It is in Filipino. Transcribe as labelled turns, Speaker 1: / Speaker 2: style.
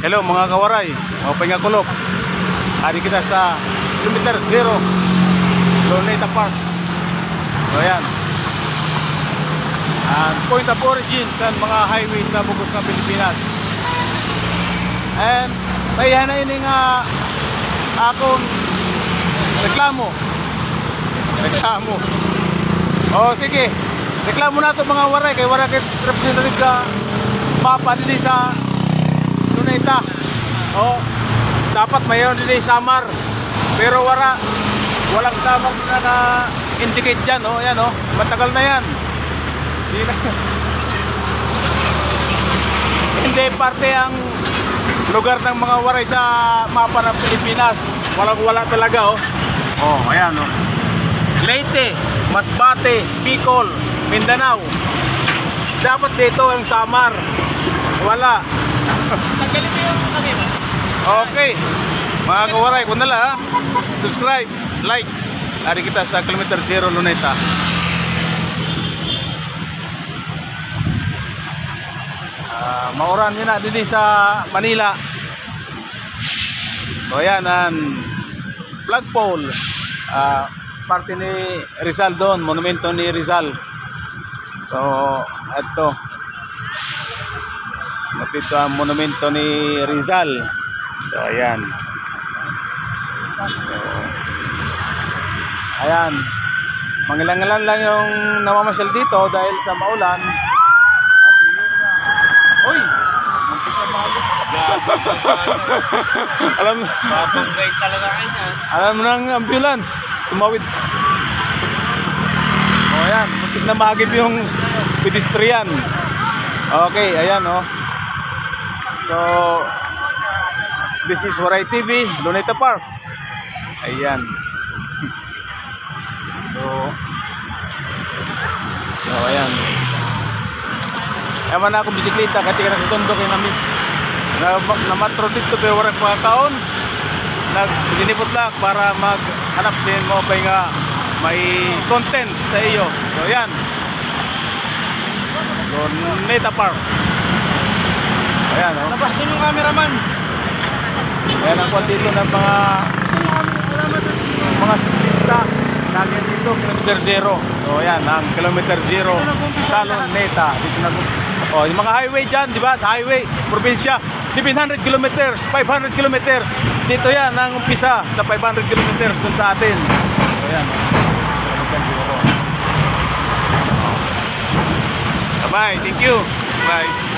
Speaker 1: Hello mga kawaray, mga pingakulop. Hari kita sa kilometer 0 Luneta Park. So ayan, and point of origin sa mga highway sa bugos ng Pilipinas. And tayahan na ini nga akong reklamo. O sige, reklamo na ito mga waray. Kay waray kay representative sa mapa dili sa Luneta. O dapat mayroon dili Samar, pero walang Samar na indicate dyan. O yan, o matagal na yan. Hindi parte ang lugar ng mga waray sa mapa ng Pilipinas. Wala talaga, o. Oh, ayan, o. Leyte, Masbate, Bicol, Mindanao. Dapat dito ang Samar. Wala.
Speaker 2: Tanggalin mo yung kami mo.
Speaker 1: Okay. Mga kawaray, kung nala, ha? Subscribe, like. Hari kita sa kilometer 0 Luneta. Mauran nyo na dito sa Manila. So ayan, flagpole. Parte ni Rizal doon, monumento ni Rizal. So ito, napito ang monumento ni Rizal. So ayan. So ayan, mangilangalan lang yung namamasyal dito dahil sa maulan. Uy! Alam mo ng ambulance, tumawid. O ayan, muntik na mahagip yung pedestrian. Okay, ayan, o. So this is Waray TV, Luneta Park. Ayan. So ayan. Ewan na akong bisikleta, kati ka nagtundo kay namis. Namatro dito pero walang pagkakaon. Nagdinipot lang para maghanap din mo pa nga may content sa iyo. So yan, Luneta Park. Ayan, o.
Speaker 2: Labas din yung cameraman.
Speaker 1: Ayan ang kwan dito ng mga siklista. Lagi dito, kilometer 0. So ayan, ang kilometer 0 sa Luneta. Dito na, oh, yung mga highway dyan, di ba? Sa highway, probinsya, 700 kilometers, 500 kilometers. Dito yan, ang umpisa sa 500 kilometers dun sa atin. So ayan, bye, thank you. Bye.